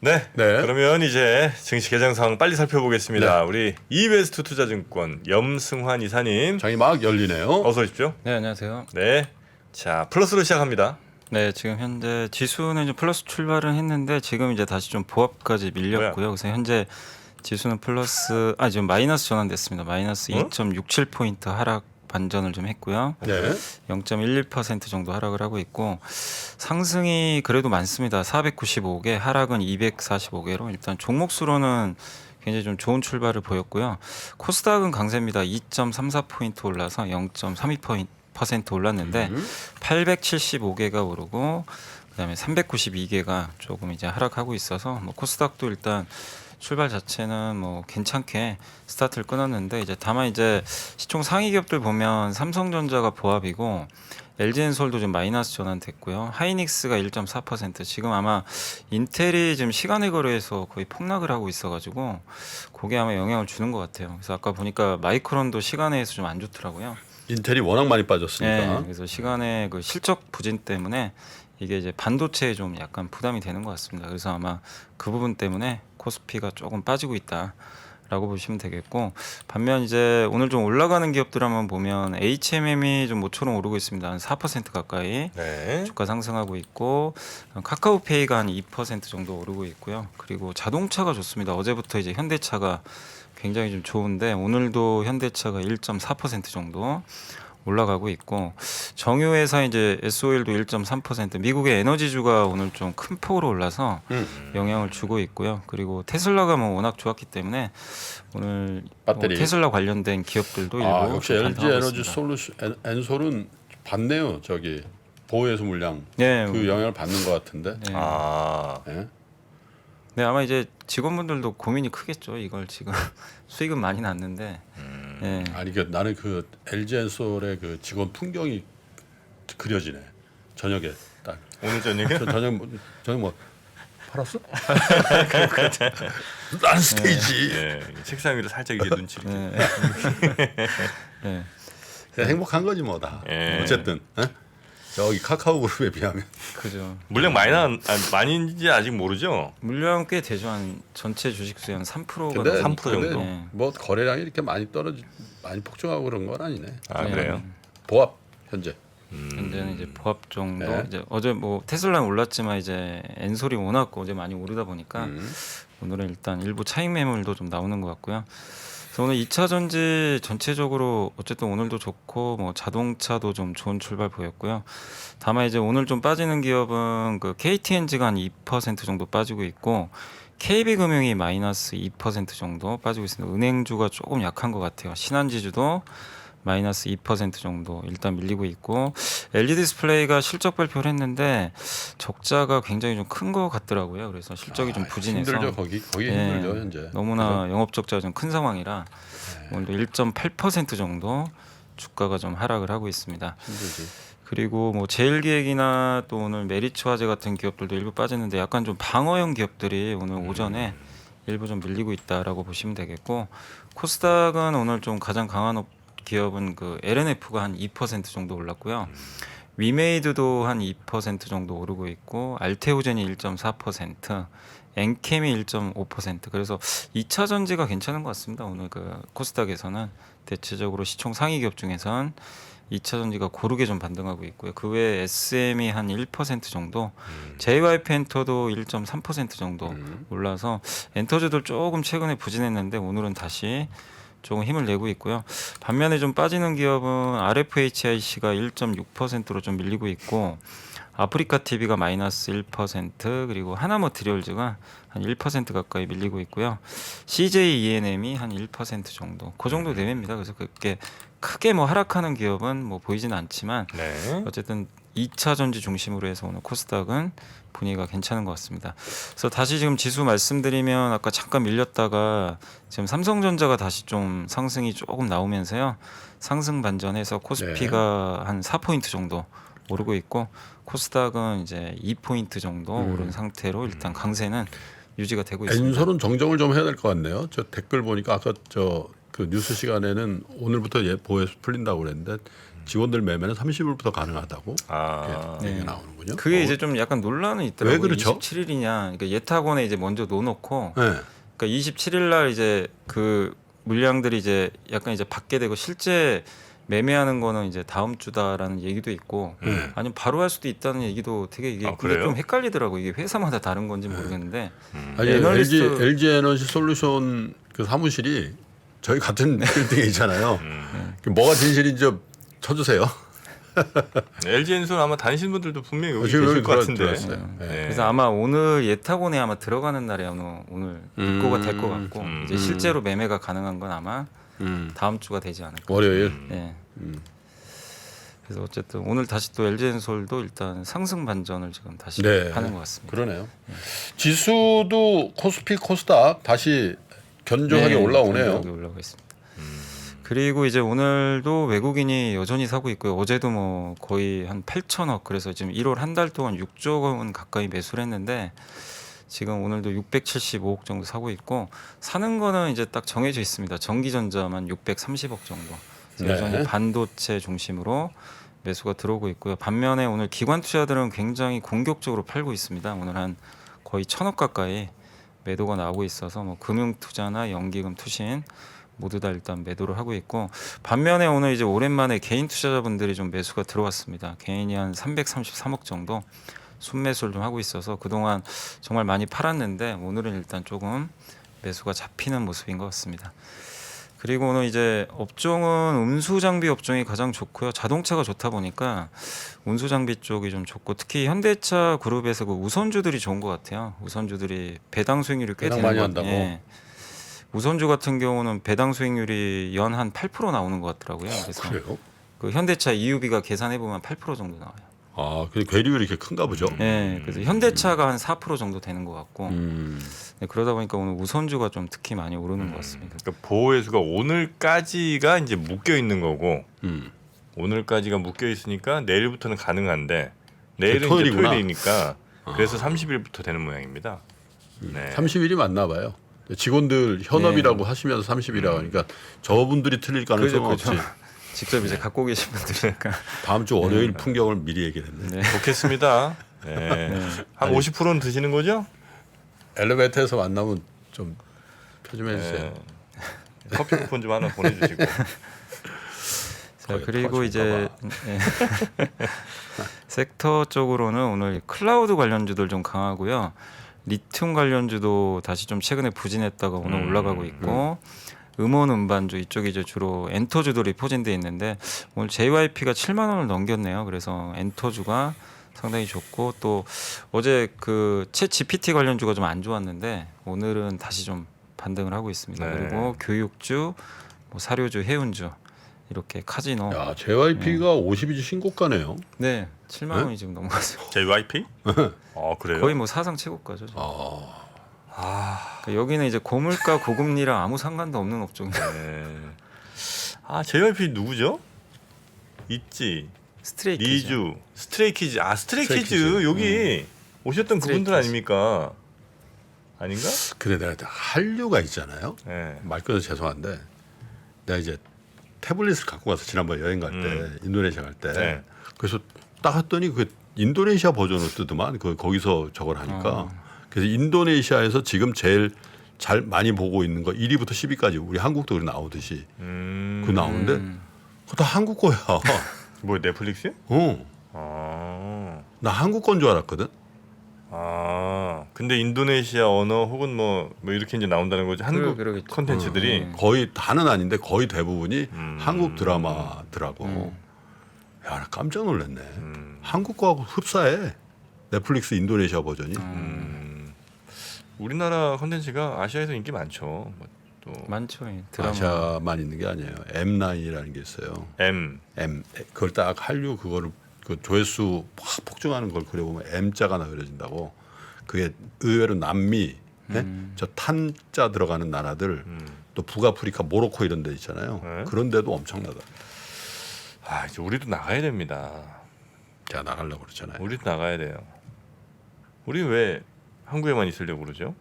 네. 네. 그러면 이제 증시 개장 상황 빨리 살펴보겠습니다. 네. 우리 이베스트 투자증권 염승환 이사님 장이 막 열리네요. 어서 오십시오. 네, 안녕하세요. 네. 자, 플러스로 시작합니다. 네, 지금 현재 지수는 좀 플러스 출발을 했는데 지금 이제 다시 좀 보합까지 밀렸고요. 그래서 현재 지수는 플러스 지금 마이너스 전환됐습니다. 마이너스 2.67포인트 하락 반전을 좀 했고요. 네. 0.11% 정도 하락을 하고 있고 상승이 그래도 많습니다. 495개, 하락은 245개로 일단 종목 수로는 굉장히 좀 좋은 출발을 보였고요. 코스닥은 강세입니다. 2.34포인트 올라서 0.32% 올랐는데 875개가 오르고 그다음에 392개가 조금 이제 하락하고 있어서 뭐 코스닥도 일단 출발 자체는 뭐 괜찮게 스타트를 끊었는데 이제 다만 이제 시총 상위 기업들 보면 삼성전자가 보합이고 LG엔솔도 좀 마이너스 전환됐고요. 하이닉스가 1.4% 지금 아마 인텔이 지금 시간의 거래에서 거의 폭락을 하고 있어가지고 그게 아마 영향을 주는 것 같아요. 그래서 아까 보니까 마이크론도 시간에서 좀 안 좋더라고요. 인텔이 워낙 많이 빠졌으니까. 네, 그래서 시간의 그 실적 부진 때문에 이게 이제 반도체에 좀 약간 부담이 되는 것 같습니다. 그래서 아마 그 부분 때문에 코스피가 조금 빠지고 있다라고 보시면 되겠고 반면 이제 오늘 좀 올라가는 기업들 한번 보면 HMM이 좀 모처럼 오르고 있습니다. 한 4% 가까이 네. 주가 상승하고 있고 카카오페이가 한 2% 정도 오르고 있고요. 그리고 자동차가 좋습니다. 어제부터 이제 현대차가 굉장히 좀 좋은데 오늘도 현대차가 1.4% 정도 올라가고 있고 정유회사 이제 SOL도 1.3% 미국의 에너지주가 오늘 좀 큰 폭으로 올라서 영향을 주고 있고요. 그리고 테슬라가 뭐 워낙 좋았기 때문에 오늘 배터리. 뭐 테슬라 관련된 기업들도 일부 역시 좀 LG 반등하고 에너지 있습니다. 솔루션 엔솔은 받네요. 저기 보호해수 물량 네, 그 영향을 받는 것 같은데. 네. 네. 네, 아마 이제 직원분들도 고민이 크겠죠. 이걸 지금 수익은 많이 났는데. 네. 아니 그 나는 그 LG 엔솔의 그 직원 풍경이 그려지네. 저녁에 딱. 오늘 저녁에 저녁 뭐 팔았어? 난 스테이지. 네. 책상 위로 살짝 이렇게 눈치 이렇게. 네. 그냥 행복한 거지 뭐 다. 예. 어쨌든 저기 카카오 그룹에 비하면 그죠. 물량 많이인지 아직 모르죠. 물량 꽤 되죠. 한 전체 주식수의 한 3%가 근데 3% 정도? 네. 뭐 거래량이 이렇게 많이 폭증하고 그런 건 아니네. 아, 그래요? 보합 현재. 현재는 이제 보합 정도. 네. 이제 어제 뭐 테슬라는 올랐지만 이제 엔솔이 워낙 어제 많이 오르다 보니까 오늘은 일단 일부 차익 매물도 좀 나오는 것 같고요. 그래서 오늘 2차 전지 전체적으로 어쨌든 오늘도 좋고 뭐 자동차도 좀 좋은 출발 보였고요. 다만 이제 오늘 좀 빠지는 기업은 그 KTNG가 한 2% 정도 빠지고 있고 KB금융이 마이너스 2% 정도 빠지고 있습니다. 은행주가 조금 약한 것 같아요. 신한지주도 마이너스 2% 정도 일단 밀리고 있고 LG 디스플레이가 실적 발표를 했는데 적자가 굉장히 좀 큰 것 같더라고요. 그래서 실적이 좀 부진해서 힘들죠. 거기 예, 힘들죠 현재. 너무나 영업 적자가 좀 큰 상황이라 오늘도 1.8% 정도 주가가 좀 하락을 하고 있습니다. 힘들지. 그리고 뭐 제일기획이나 또 오늘 메리츠 화재 같은 기업들도 일부 빠졌는데 약간 좀 방어형 기업들이 오늘 오전에 일부 좀 밀리고 있다라고 보시면 되겠고 코스닥은 오늘 좀 가장 강한 기업은 그 LNF가 한 2% 정도 올랐고요. 위메이드도 한 2% 정도 오르고 있고 알테오젠이 1.4%, 엔캠이 1.5%. 그래서 2차 전지가 괜찮은 것 같습니다. 오늘 그 코스닥에서는 대체적으로 시총 상위 기업 중에선 2차 전지가 고르게 좀 반등하고 있고요. 그 외에 SM이 한 1% 정도, JYP 엔터도 1.3% 정도 올라서 엔터주들 조금 최근에 부진했는데 오늘은 다시 조금 힘을 내고 있고요. 반면에 좀 빠지는 기업은 RFHIC가 1.6%로 좀 밀리고 있고 아프리카 TV가 마이너스 1% 그리고 하나머티리얼즈가 한 1% 가까이 밀리고 있고요. CJ ENM이 한 1% 정도 그 정도 내외입니다. 그래서 그렇게 크게 뭐 하락하는 기업은 뭐 보이지는 않지만 네. 어쨌든 2차 전지 중심으로 해서 오늘 코스닥은 분위기가 괜찮은 것 같습니다. 그래서 다시 지금 지수 말씀드리면 아까 잠깐 밀렸다가 지금 삼성전자가 다시 좀 상승이 조금 나오면서요. 상승 반전해서 코스피가 한 4포인트 정도 오르고 있고 코스닥은 이제 2포인트 정도 오른 상태로 일단 강세는 유지가 되고 있습니다. 엔솔은 정정을 좀 해야 될 것 같네요. 저 댓글 보니까 아까 저 그 뉴스 시간에는 오늘부터 보호해수 풀린다고 그랬는데 직원들 매매는 30일부터 가능하다고 아, 얘기가 네. 나오는군요. 그게 이제 좀 약간 논란은 있더라고요. 왜 그렇죠? 27일이냐. 그러니까 예탁원에 이제 먼저 놓놓고 네. 그러니까 27일 날 이제 그 물량들이 이제 약간 이제 받게 되고 실제 매매하는 거는 이제 다음 주다라는 얘기도 있고 아니면 바로 할 수도 있다는 얘기도 되게 이게 아, 그게 그래요? 좀 헷갈리더라고. 이게 회사마다 다른 건지 모르겠는데 아니, 애널리스트- LG 에너지 솔루션 그 사무실이 저희 같은 빌딩에 있잖아요. 뭐가 진실인지 쳐주세요. LG엔솔 아마 다니시는 분들도 분명히 여기 지금 계실 여기 것 같은데. 들어왔어요. 네. 그래서 아마 오늘 예탁원에 아마 들어가는 날에 오늘 입고가 될 것 같고 이제 실제로 매매가 가능한 건 아마 다음 주가 되지 않을까. 월요일. 네. 그래서 어쨌든 오늘 다시 또 LG엔솔도 일단 상승 반전을 지금 다시 네. 하는 것 같습니다. 그러네요. 지수도 코스피 코스닥 다시 견조하게 올라오네요. 견조하게 올라오고 있습니다. 그리고 이제 오늘도 외국인이 여전히 사고 있고요. 어제도 뭐 거의 한 8천억 그래서 지금 1월 한 달 동안 6조 원 가까이 매수를 했는데 지금 오늘도 675억 정도 사고 있고 사는 거는 이제 딱 정해져 있습니다. 전기전자만 630억 정도. 그래서 여전히 네. 반도체 중심으로 매수가 들어오고 있고요. 반면에 오늘 기관 투자들은 굉장히 공격적으로 팔고 있습니다. 오늘 한 거의 1,000억 가까이 매도가 나오고 있어서 뭐 금융 투자나 연기금 투신 모두 다 일단 매도를 하고 있고 반면에 오늘 이제 오랜만에 개인 투자자분들이 좀 매수가 들어왔습니다. 개인이 한 333억 정도 순매수를 좀 하고 있어서 그동안 정말 많이 팔았는데 오늘은 일단 조금 매수가 잡히는 모습인 것 같습니다. 그리고 오늘 이제 업종은 운수 장비 업종이 가장 좋고요. 자동차가 좋다 보니까 운수 장비 쪽이 좀 좋고 특히 현대차 그룹에서 그 우선주들이 좋은 것 같아요. 우선주들이 배당 수익률이 꽤 배당 되는 많이 것 한다고? 예. 우선주 같은 경우는 배당 수익률이 연 한 8% 나오는 것 같더라고요. 그래서 그래요? 그 현대차 EUB가 계산해 보면 8% 정도 나와요. 아, 그 괴리율이 이렇게 큰가 보죠. 예, 그래서 현대차가 한 4% 정도 되는 것 같고 음. 네, 그러다 보니까 오늘 우선주가 좀 특히 많이 오르는 것 같습니다. 그러니까 보호회수가 오늘까지가 이제 묶여 있는 거고 오늘까지가 묶여 있으니까 내일부터는 가능한데 내일은 이제 토요일이구나. 토요일이니까 그래서 30일부터 되는 모양입니다. 네. 30일이 맞나 봐요. 직원들 현업이라고 하시면서 30일이라고 하니까 저분들이 틀릴 가능성은 그죠, 없지. 직접 이제 갖고 계신 분들이니까 다음 주 월요일 풍경을 미리 얘기를 했네. 네. 좋겠습니다. 네. 한 50%는 드시는 거죠? 엘리베이터에서 만나면 좀 표 좀 해주세요. 네. 커피 쿠폰 좀 하나 보내주시고. 자, 그리고 이제 예. 섹터 쪽으로는 오늘 클라우드 관련주들 좀 강하고요. 리튬 관련주도 다시 좀 최근에 부진했다가 오늘 올라가고 있고 음원 음반주 이쪽이 이제 주로 엔터주들이 포진돼 있는데 오늘 JYP가 7만 원을 넘겼네요. 그래서 엔터주가 상당히 좋고 또 어제 그 챗 GPT 관련주가 좀 안 좋았는데 오늘은 다시 좀 반등을 하고 있습니다. 네. 그리고 교육주, 뭐 사료주, 해운주 이렇게 카지노 야, JYP가 52주 신고가네요. 네 7만 원이 지금 넘어갔어요. JYP? 그래요? 거의 뭐 사상 최고가죠. 지금. 그러니까 여기는 이제 고물가 고금리랑 아무 상관도 없는 업종이에요. 네. JYP 누구죠? 있지. 스트레이키즈. 리주, 스트레이키즈. 스트레이키즈 스트레이키즈. 여기 오셨던 그분들 스트레이키즈. 아닙니까? 아닌가? 근데 내가 한류가 있잖아요. 네. 말 끊어서 죄송한데 내가 이제 태블릿을 갖고 가서 지난번 여행 갈 때 인도네시아 갈 때 네. 그래서 딱 했더니 그 인도네시아 버전으로 뜨더만 거기서 저걸 하니까 그래서 인도네시아에서 지금 제일 잘 많이 보고 있는 거 1위부터 10위까지 우리 한국도 그렇게 나오듯이 그거 나오는데 그거 다 한국 거야. 뭐 넷플릭스? 나 한국 건 줄 알았거든. 근데 인도네시아 언어 혹은 뭐 이렇게 이제 나온다는 거죠. 한국 그러겠죠. 콘텐츠들이. 거의 다는 아닌데 거의 대부분이 한국 드라마더라고. 야, 나 깜짝 놀랐네. 한국 거하고 흡사해. 넷플릭스 인도네시아 버전이. 우리나라 콘텐츠가 아시아에서 인기 많죠. 뭐 또 많죠. 이 드라마. 아시아만 있는 게 아니에요. M9이라는 게 있어요. M. 그걸 딱 한류 그거를 그 조회수 확 폭증하는 걸 그려보면 M자가 그려진다고. 그게 의외로 남미, 저 탄자 들어가는 나라들, 또 북아프리카, 모로코 이런 데 있잖아요. 네. 그런 데도 엄청나다. 이제 우리도 나가야 됩니다. 제가 나가려고 그러잖아요. 우리도 나가야 돼요. 우리 왜 한국에만 있으려고 그러죠?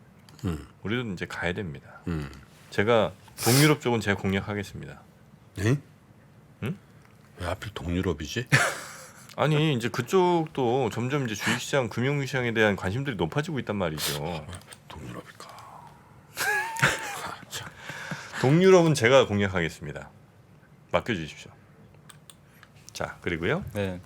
우리도 이제 가야 됩니다. 제가 동유럽 쪽은 제가 공략하겠습니다. 네? 응? 왜 하필 동유럽이지? 아니 이제 그쪽도 점점 이제 주식시장, 금융시장에 대한 관심들이 높아지고 있단 말이죠. 동유럽일까? 동유럽은 제가 공략하겠습니다. 맡겨주십시오. 자 그리고요. 네.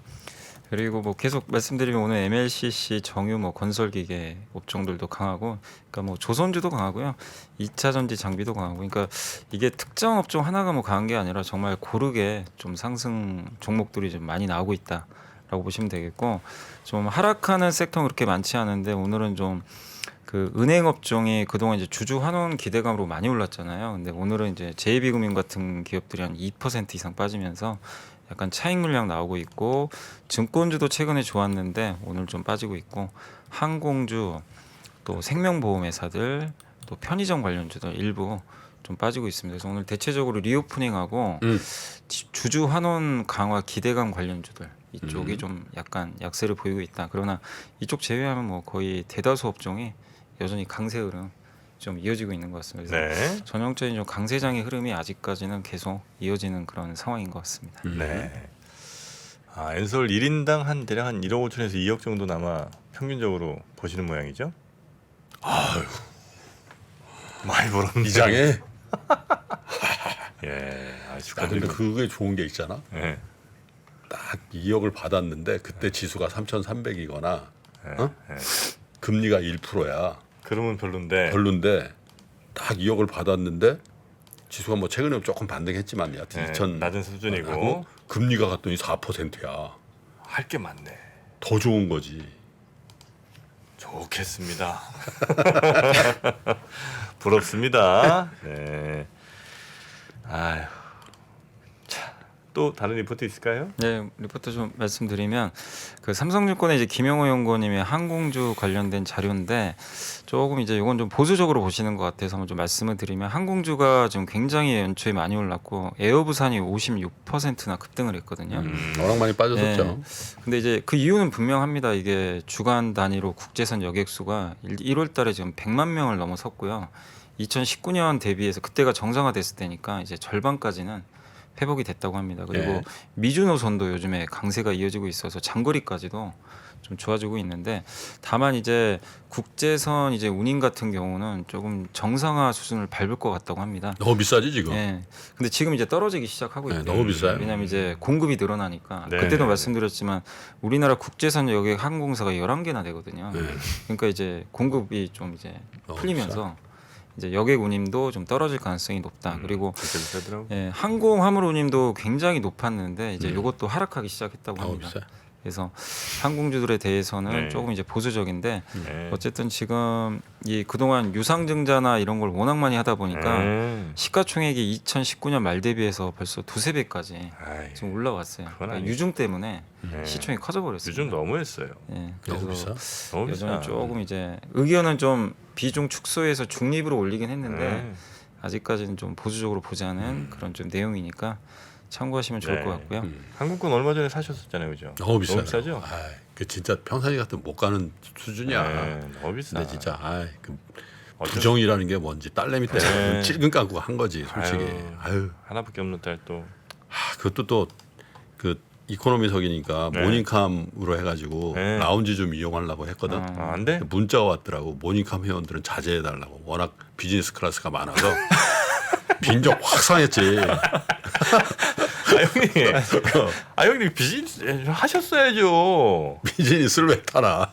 그리고 뭐 계속 말씀드리면 오늘 MLCC, 정유, 뭐 건설기계 업종들도 강하고, 그러니까 뭐 조선주도 강하고요, 2차 전지 장비도 강하고, 그러니까 이게 특정 업종 하나가 뭐 강한 게 아니라 정말 고르게 좀 상승 종목들이 좀 많이 나오고 있다라고 보시면 되겠고, 좀 하락하는 섹터는 그렇게 많지 않은데 오늘은 좀 그 은행 업종이 그동안 이제 주주 환원 기대감으로 많이 올랐잖아요. 근데 오늘은 이제 JB금융 같은 기업들이 한 2% 이상 빠지면서 약간 차익 물량 나오고 있고, 증권주도 최근에 좋았는데 오늘 좀 빠지고 있고, 항공주, 또 생명보험회사들, 또 편의점 관련주들 일부 좀 빠지고 있습니다. 그래서 오늘 대체적으로 리오프닝하고 주주 환원 강화 기대감 관련주들 이쪽이 좀 약간 약세를 보이고 있다. 그러나 이쪽 제외하면 뭐 거의 대다수 업종이 여전히 강세 흐름 좀 이어지고 있는 것 같습니다. 그래서 네. 전형적인 좀 강세장의 흐름이 아직까지는 계속 이어지는 그런 상황인 것 같습니다. 네. 아 엔솔 1인당 한 대략 한 1억 5천에서 2억 정도 아마 평균적으로 보시는 모양이죠. 아유, 많이 벌었네. 이장에. 예. 아, 야, 근데 축하드립니다. 그게 좋은 게 있잖아. 예. 딱 2억을 받았는데 그때 지수가 3,300이거나 예. 어? 예. 금리가 1%야. 그러면 별론데. 별론데 딱 2억을 받았는데 지수가 뭐 최근에 조금 반등했지만 여하튼 예, 2천 낮은 수준이고 하고 금리가 갔더니 4%야. 할 게 많네. 더 좋은 거지. 좋겠습니다. 부럽습니다. 네. 아유. 자, 또 다른 리포트 있을까요? 네, 리포트 좀 말씀드리면 그 삼성증권의 이제 김영호 연구원님이 항공주 관련된 자료인데 조금 이제 이건 좀 보수적으로 보시는 것 같아서 한번 좀 말씀을 드리면, 항공주가 지금 굉장히 연초에 많이 올랐고 에어부산이 56%나 급등을 했거든요. 워낙 많이 빠졌었죠. 근데 이제 그 이유는 분명합니다. 이게 주간 단위로 국제선 여객수가 1월 달에 지금 100만 명을 넘어섰고요. 2019년 대비해서 그때가 정상화됐을 때니까 이제 절반까지는 회복이 됐다고 합니다. 그리고 네. 미주 노선도 요즘에 강세가 이어지고 있어서 장거리까지도 좀 좋아지고 있는데, 다만 이제 국제선 이제 운임 같은 경우는 조금 정상화 수준을 밟을 것 같다고 합니다. 너무 비싸지 지금. 네. 근데 지금 이제 떨어지기 시작하고 네, 있어요. 너무 비싸요. 왜냐하면 이제 공급이 늘어나니까. 네. 그때도 말씀드렸지만 우리나라 국제선 여객 항공사가 11개나 되거든요. 네. 그러니까 이제 공급이 좀 이제 너무 풀리면서 이제 여객 운임도 좀 떨어질 가능성이 높다. 그리고 진짜 비싸더라고. 예, 항공 화물 운임도 굉장히 높았는데 이제 이것도 하락하기 시작했다고 너무 합니다. 비싸. 그래서 항공주들에 대해서는 네. 조금 이제 보수적인데, 네. 어쨌든 지금 이 그동안 유상증자나 이런 걸 워낙 많이 하다 보니까 시가총액이 2019년 말 대비해서 벌써 두세 배까지 아이, 지금 올라왔어요. 그건 그러니까 아니죠. 유중 때문에 네. 시총이 커져버렸어요. 요즘 너무했어요. 예, 너무 그래서 비싸. 너무 여전히 비싸. 조금 이제 의견은 좀 비중 축소해서 중립으로 올리긴 했는데 네. 아직까지는 좀 보수적으로 보자는 그런 좀 내용이니까 참고하시면 좋을 네. 것 같고요. 한국권 얼마 전에 사셨었잖아요, 그죠? 너무 비싸. 너무 비싸죠? 그 진짜 평상시 같은 못 가는 수준이야. 네, 너무 비싸. 근데 진짜 그 어쩔 부정이라는 게 뭔지 딸내미 때 네. 찔끔 감고 한 거지 솔직히. 아유. 하나밖에 없는 딸 또. 그것도 또 그 이코노미석이니까 네. 모닝캄으로 해가지고 네. 라운지 좀 이용하려고 했거든. 아, 안 돼? 문자가 왔더라고. 모닝캄 회원들은 자제해달라고. 워낙 비즈니스 클래스가 많아서 빈적 확 상했지. 형님 비즈니스 하셨어야죠. 비즈니스를 왜 타나?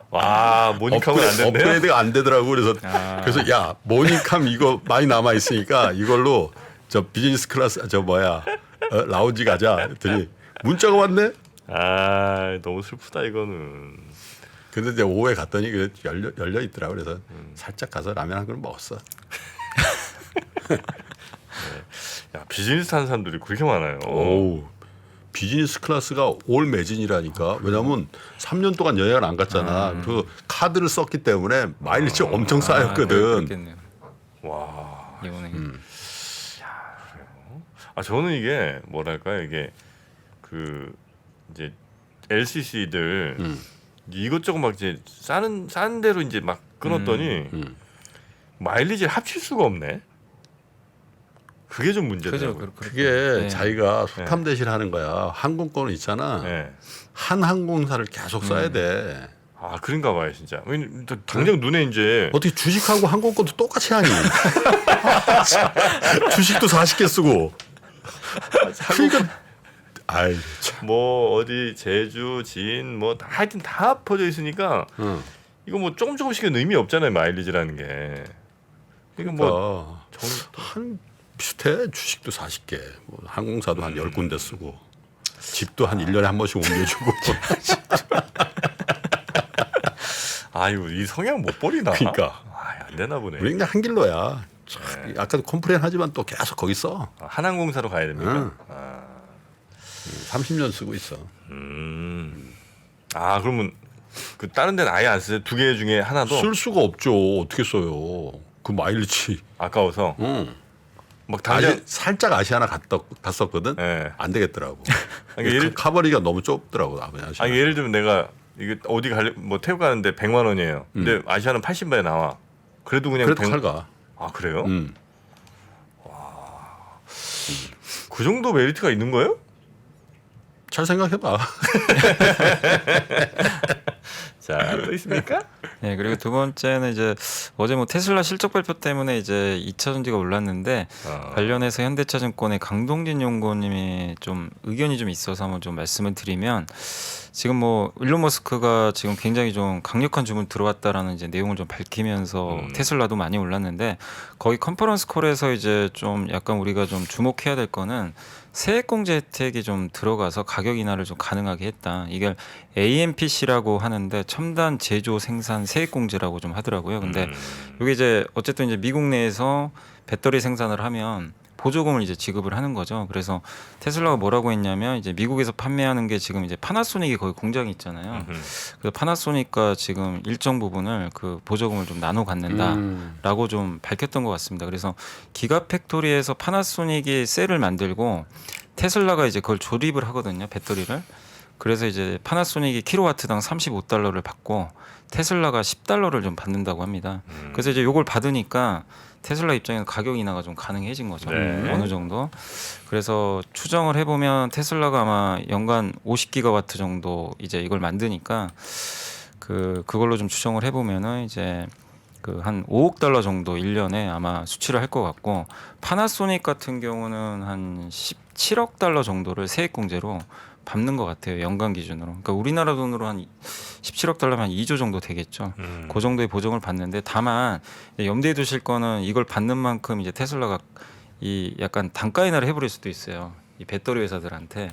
와 모니카면 안 된대요. 업그레이드가 안 되더라고. 그래서 그래서 야 모닝캄 이거 많이 남아 있으니까 이걸로 저 비즈니스 클래스 라운지 가자. 했더니 문자가 왔네. 아 너무 슬프다 이거는. 근데 이제 오후에 갔더니 열려 있더라고. 그래서 살짝 가서 라면 한 그릇 먹었어. 야 비즈니스 하는 사람들이 그렇게 많아요. 오. 비즈니스 클래스가 올 매진이라니까. 왜냐면 3년 동안 여행을 안 갔잖아. 그 카드를 썼기 때문에 마일리지 엄청 쌓였거든. 그렇겠네요. 와. 이번에 아 저는 이게 뭐랄까요 이게 그 이제 LCC들 이것저것 막 이제 싼 대로 이제 막 끊었더니 마일리지를 합칠 수가 없네. 그게 좀 그죠? 문제더라고요. 그게 네. 자기가 소탐 대신하는 거야. 항공권은 있잖아. 네. 한 항공사를 계속 써야 돼. 아 그런가 봐요 진짜. 왜냐면 또 당장 눈에 이제 어떻게 주식하고 항공권도 똑같이 하니? 주식도 40개 쓰고. 그러니까 아이 참. 뭐 어디 제주, 진, 뭐 하여튼 다 퍼져 있으니까 응. 이거 뭐 조금씩은 의미 없잖아요 마일리지라는 게. 이거 뭐 그러니까 한 비슷해. 주식도 40개, 뭐 항공사도 한 10군데 쓰고, 집도 한 1년에 한 번씩 옮겨주고. 아유 이 성향 못 버리나? 그러니까. 안 되나 보네. 우리 그냥 한 길로야. 참, 아까도 컴플레인 하지만 또 계속 거기 써. 한항공사로 가야 됩니까? 응. 아, 30년 쓰고 있어. 아 그러면 그 다른 데는 아예 안 쓰세요? 두 개 중에 하나도 쓸 수가 없죠. 어떻게 써요? 그 마일리지. 아까워서 응. 막 당장 살짝 아시아나 갔었거든. 예. 안 되겠더라고. 아니, 예를- 카버리가 너무 좁더라고. 아시아나. 아니 예를 들면 내가 이게 어디 뭐 태국 가는데 100만 원이에요. 근데 아시아는 80만에 나와. 그래도 그냥 그래도 100... 칼가. 아 그래요? 응. 그 정도 메리트가 있는 거예요? 잘 생각해봐. 자, 또 있습니까? 네, 그리고 두 번째는 이제 어제 뭐 테슬라 실적 발표 때문에 이제 2차 전지가 올랐는데 관련해서 현대차증권의 강동진 연구원님이 좀 의견이 좀 있어서 한번 좀 말씀을 드리면 지금 뭐 일론 머스크가 지금 굉장히 좀 강력한 주문 들어왔다라는 이제 내용을 좀 밝히면서 테슬라도 많이 올랐는데 거기 컨퍼런스 콜에서 이제 좀 약간 우리가 좀 주목해야 될 거는 세액공제 혜택이 좀 들어가서 가격 인하를 좀 가능하게 했다. 이걸 AMPC라고 하는데 첨단 제조 생산 세액공제라고 좀 하더라고요. 근데 이게 이제 어쨌든 이제 미국 내에서 배터리 생산을 하면 보조금을 이제 지급을 하는 거죠. 그래서 테슬라가 뭐라고 했냐면 이제 미국에서 판매하는 게 지금 이제 파나소닉이 거기 공장이 있잖아요. 그래서 파나소닉과 지금 일정 부분을 그 보조금을 좀 나눠 갖는다라고 좀 밝혔던 것 같습니다. 그래서 기가팩토리에서 파나소닉이 셀을 만들고 테슬라가 이제 그걸 조립을 하거든요. 배터리를. 그래서 이제 파나소닉이 킬로와트당 35달러를 받고 테슬라가 10달러를 좀 받는다고 합니다. 그래서 이제 요걸 받으니까 테슬라 입장에서 가격 인하가 좀 가능해진 거죠. 네. 어느 정도. 그래서 추정을 해보면 테슬라가 아마 연간 50기가와트 정도 이제 이걸 만드니까 그걸로 좀 추정을 해보면은 이제 그 한 5억 달러 정도 1년에 아마 수출을 할 것 같고 파나소닉 같은 경우는 한 17억 달러 정도를 세액공제로 밟는 것 같아요. 연간 기준으로. 그러니까 우리나라 돈으로 한 17억 달러면 한 2조 정도 되겠죠. 그 정도의 보정을 받는데 다만 염두에 두실 거는 이걸 받는 만큼 이제 테슬라가 이 약간 단가 인하를 해버릴 수도 있어요. 이 배터리 회사들한테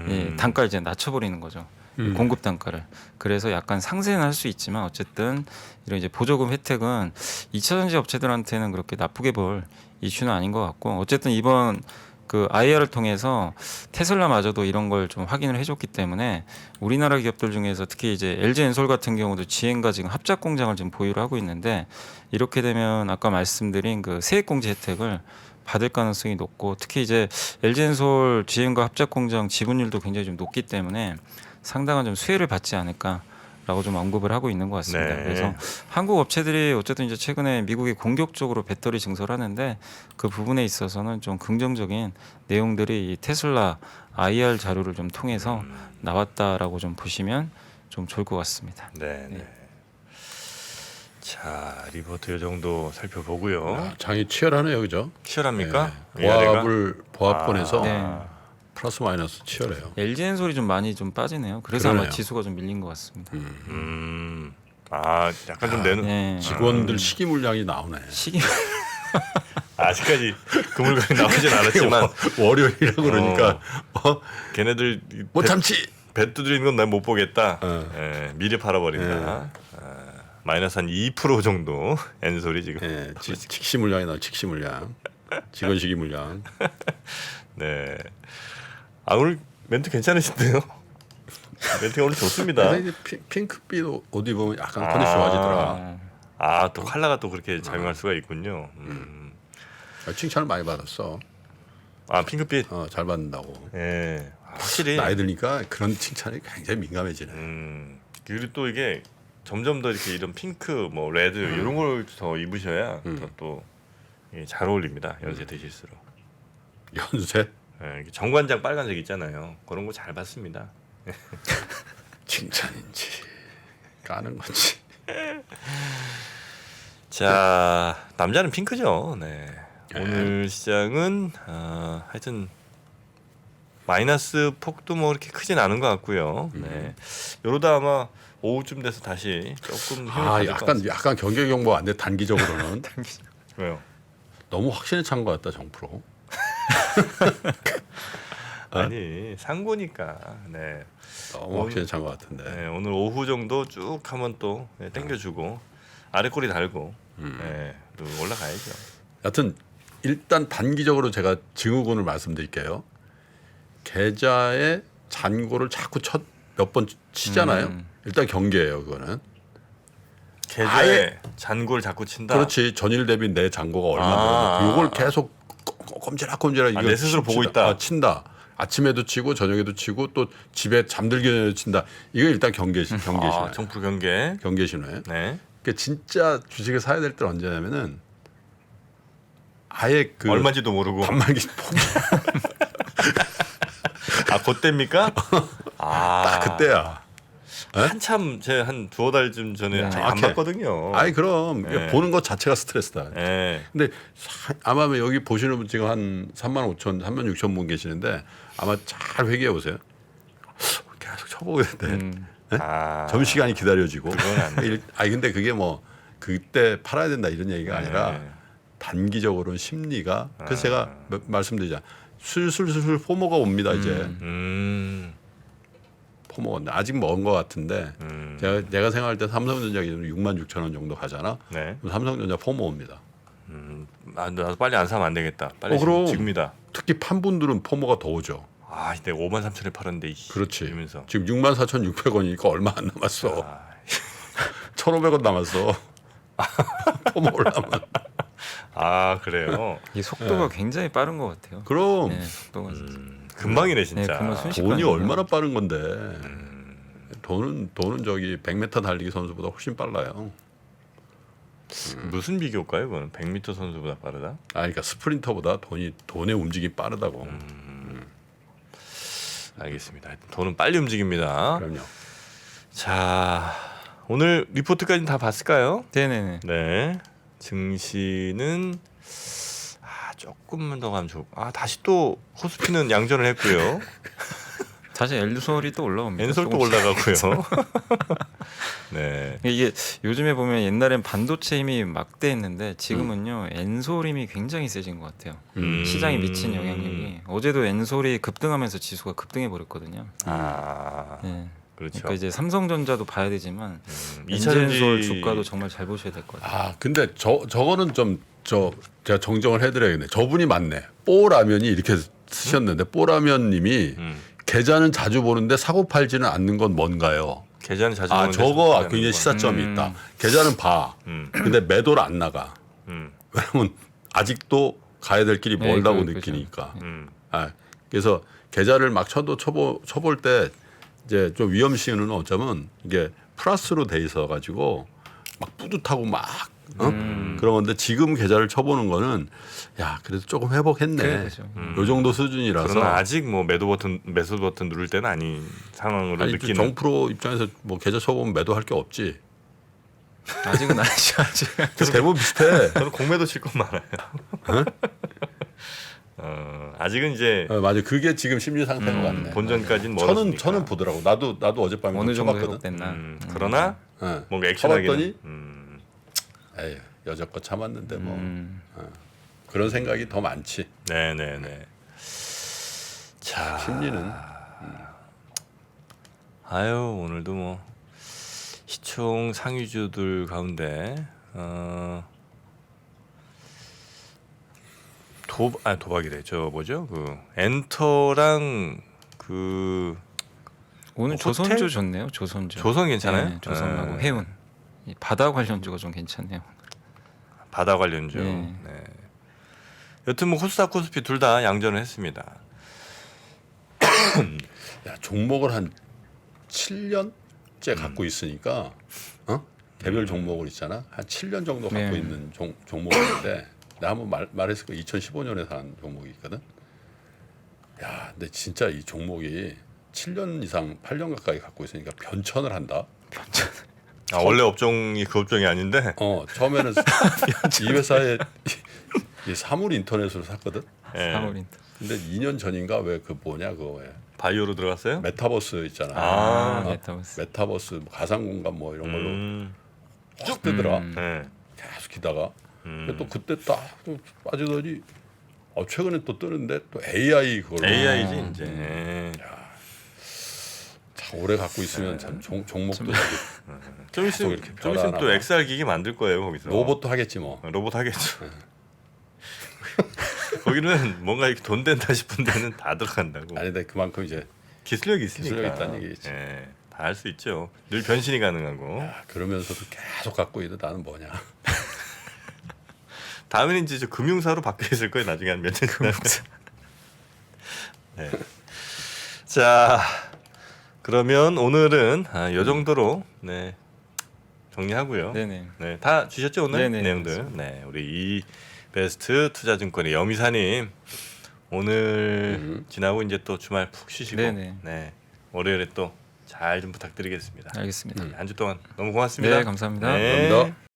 이 단가를 이제 낮춰버리는 거죠. 이 공급 단가를. 그래서 약간 상세는 할 수 있지만 어쨌든 이런 이제 보조금 혜택은 2차 전지 업체들한테는 그렇게 나쁘게 볼 이슈는 아닌 것 같고 어쨌든 이번 그 IR을 통해서 테슬라마저도 이런 걸 좀 확인을 해줬기 때문에 우리나라 기업들 중에서 특히 이제 LG엔솔 같은 경우도 GM과 지금 합작 공장을 지금 보유를 하고 있는데 이렇게 되면 아까 말씀드린 그 세액공제 혜택을 받을 가능성이 높고 특히 이제 LG엔솔 GM과 합작 공장 지분율도 굉장히 좀 높기 때문에 상당한 좀 수혜를 받지 않을까라고 좀 언급을 하고 있는 것 같습니다. 네. 그래서 한국 업체들이 어쨌든 이제 최근에 미국이 공격적으로 배터리 증설을 하는데 그 부분에 있어서는 좀 긍정적인 내용들이 이 테슬라 IR 자료를 좀 통해서 나왔다라고 좀 보시면 좀 좋을 것 같습니다. 네. 네. 자 리포트 이 정도 살펴보고요. 장이 치열하네요, 그죠? 치열합니까? 위아래가? 보합권에서 네. 플러스 마이너스 치열해요. LG엔솔이 좀 많이 좀 빠지네요. 그래서 아마 그러네요. 지수가 좀 밀린 것 같습니다. 아 약간 좀 내는. 네. 직원들 시기 물량이 나오네. 시기 아직까지 그 물건이 나오진 않았지만 월요일이라 그러니까 걔네들 못 참지. 배 두드리는 건 난 못 보겠다. 어. 예, 미리 팔아버린다. 마이너스 한 2% 정도 엔솔이 지금. 예, 직시 물량이 나와. 직시 물량. 직원 시기 물량. 네. 아 오늘 멘트 괜찮으신데요? 멘트가 오늘 좋습니다. 근데 이제 핑크빛 옷 입으면 약간 컨디션 좋아지더라. 아 또 컬러가 또 그렇게 작용할 수가 있군요. 칭찬을 많이 받았어. 아 핑크빛. 잘 받는다고. 예. 확실히. 나이 드니까 그런 칭찬이 굉장히 민감해지네. 그리고 또 이게 점점 더 이렇게 이런 핑크, 뭐 레드 이런 걸 더 입으셔야 더 또 잘 어울립니다. 연세 드실수록. 연쇄 예, 정관장 빨간색 있잖아요. 그런 거 잘 봤습니다. 칭찬인지 까는 건지. 자, 남자는 핑크죠. 네. 오늘 시장은 하여튼 마이너스 폭도 뭐 그렇게 크진 않은 것 같고요. 네. 이러다 아마 오후쯤 돼서 다시 조금 힘을 아 받을 것 같습니다. 약간 경계 경보 안 돼. 단기적으로는 왜요? 너무 확신에 찬 것 같다 정프로. 아니 상고니까. 네. 너무 확신에 찬 것 같은데. 네. 오늘 오후 정도 쭉 하면 또 땡겨주고 아래 꼬리 달고 네. 또 올라가야죠. 여튼 일단 단기적으로 제가 증후군을 말씀드릴게요. 계좌의 잔고를 자꾸 몇 번 치잖아요. 일단 경계예요, 그거는. 계좌에 잔고를 자꾸 친다. 그렇지. 전일 대비 내 잔고가 얼마 늘었나. 이걸 계속 꼼지락꼼지락 내 스스로 보고 있다. 친다. 아침에도 치고 저녁에도 치고 또 집에 잠들기 전에도 친다. 이거 일단 경계 신호예요. 정프 경계. 경계 신호예요. 네. 그러니까 진짜 주식을 사야 될 때는 언제냐면은 아예 그 얼마인지도 모르고. 반만기 그때입니까? 딱 그때야. 한참 제가 한 두어 달쯤 전에 안 정확해. 봤거든요. 아니 그럼 네. 보는 것 자체가 스트레스다. 네. 근데 아마 여기 보시는 분 지금 한 3만 5천, 3만 6천 분 계시는데 아마 잘 회귀해 보세요. 계속 쳐보게 되는데 점시간이 기다려지고. 그건 안 돼. 아니 근데 그게 뭐 그때 팔아야 된다 이런 얘기가 아니라 네. 단기적으로는 심리가 그래서 제가 말씀드리자 슬슬 포모가 옵니다 이제. 포모가 아직 먼 것 같은데 내가 생각할 때 삼성전자 기준 6만 6천 원 정도 가잖아. 네. 그럼 삼성전자 포모 옵니다. 나도 빨리 안 사면 안 되겠다. 빨리 그럼. 지금이다. 특히 판분들은 포모가 더 오죠. 내가 5만 3천에 팔았는데. 그렇지. 이러면서. 지금 6만 4,600원이니까 얼마 안 남았어. 아, 1,500원 남았어. 포모 올라면. 그래요. 이 속도가 굉장히 빠른 것 같아요. 그럼 네, 속도가 진짜. 금방이네 진짜. 금방 순식간에. 돈이 얼마나 빠른 건데. 돈은 저기 100m 달리기 선수보다 훨씬 빨라요. 무슨 비교일까요? 그건 100m 선수보다 빠르다. 그러니까 스프린터보다 돈의 움직임이 빠르다고. 알겠습니다. 하여튼 돈은 빨리 움직입니다. 그럼요. 자, 오늘 리포트까지 다 봤을까요? 네네네. 네. 증시는 조금만 더 가면 좋고. 다시 또 코스피는 양전을 했고요. 다시 엔솔이 또 올라옵니다. 엔솔도 조금씩. 올라가고요. 네. 이게 요즘에 보면 옛날엔 반도체 힘이 막대했는데 지금은요 엔솔 힘이 굉장히 세진 것 같아요. 시장에 미친 영향력이 어제도 엔솔이 급등하면서 지수가 급등해 버렸거든요. 네. 그렇죠. 그러니까 이제 삼성전자도 봐야 되지만 이차전지 엔솔 주가도 정말 잘 보셔야 될 것 같아요. 근데 저거는 제가 정정을 해드려야겠네. 저분이 맞네. 뽀라면이 이렇게 쓰셨는데 뽀라면님이 계좌는 자주 보는데 사고 팔지는 않는 건 뭔가요? 계좌는 자주 보는데 저거 사고 굉장히 팔지 시사점이 있다. 계좌는 봐. 근데 매도를 안 나가. 왜냐면 아직도 가야 될 길이 멀다고 느끼니까. 그래서 계좌를 막 쳐볼 때 이제 좀 위험 시에는 어쩌면 이게 플러스로 돼 있어 가지고 막 뿌듯하고 막 그런 건데 지금 계좌를 쳐보는 거는 그래도 조금 회복했네. 그렇죠. 요 정도 수준이라서. 그러나 아직 뭐 매수 버튼 누를 때는 아닌 상황으로 느끼는. 정프로 입장에서 뭐 계좌 쳐보면 매도할 게 없지. 아직은 아니죠. 아직. 대부분 비슷해. 저는 공매도 칠 건 많아요. 아직은 이제 맞아. 그게 지금 심리 상태인 것 같네. 본전까지는 멀었으니까. 저는 보더라고. 나도 어젯밤에 어느 정도 쳐봤거든. 회복됐나? 그러나 네. 뭔가 액션하기는. 쳐봤더니 에이, 여자껏 참았는데 뭐 그런 생각이 더 많지. 네네네. 자, 심리는 오늘도 뭐 시총 상위주들 가운데 도박이래. 저 뭐죠? 그 엔터랑 그 오늘 호텔? 조선주 좋네요. 조선주. 조선 괜찮아요? 네, 조선하고 네. 해운. 이 바다 관련주가 좀 괜찮네요. 바다 관련주. 네. 네. 여튼 뭐 코스닥 코스피 둘 다 양전을 했습니다. 종목을 한 7년째 갖고 있으니까 개별 종목을 있잖아. 한 7년 정도 갖고 네. 있는 종목인데 내가 한번 말했을 거야. 2015년에 산 종목이 있거든. 야, 근데 진짜 이 종목이 7년 이상 8년 가까이 갖고 있으니까 변천을 한다. 아, 원래 업종이 그 업종이 아닌데. 처음에는 이 회사에 이 사물 인터넷으로 샀거든. 예. 사물인터. 근데 2년 전인가 왜 그 뭐냐 그거 왜 바이오로 들어갔어요? 메타버스 있잖아. 아, 메타버스. 메타버스 뭐 가상공간 뭐 이런 걸로 음. 확 뜨더라. 예. 계속 기다가. 근데 또 그때 딱 또 빠지더니 최근에 또 뜨는데 또 AI 그걸로. AI지 이제. 예. 참 오래 갖고 있으면 참 종목도 좀 계속 있으면 이렇게 좀 있으면 또 변화나. XR 기기 만들 거예요 거기서. 로봇도 하겠지 뭐. 로봇 하겠죠. 거기는 뭔가 이렇게 돈 된다 싶은 데는 다 들어간다고. 아니 근데 그만큼 이제 기술력이 있으니까. 기술력이 있다는 얘기지. 예, 다 할 수 있죠. 늘 변신이 가능하고. 그러면서도 계속 갖고 있는 나는 뭐냐. 다음에는 이제 저 금융사로 바뀌어 있을 거예요. 나중에 한 몇 년 지나면. 네. 자, 그러면 오늘은 요 정도로 네, 정리하고요. 네네. 네, 다 주셨죠 오늘 네네, 내용들. 그렇습니다. 네, 우리 이 베스트 투자증권의 여미사님 오늘 지나고 이제 또 주말 푹 쉬시고 네네. 네, 월요일에 또 잘 좀 부탁드리겠습니다. 알겠습니다. 한 주 동안 너무 고맙습니다. 네, 감사합니다. 네. 감사합니다.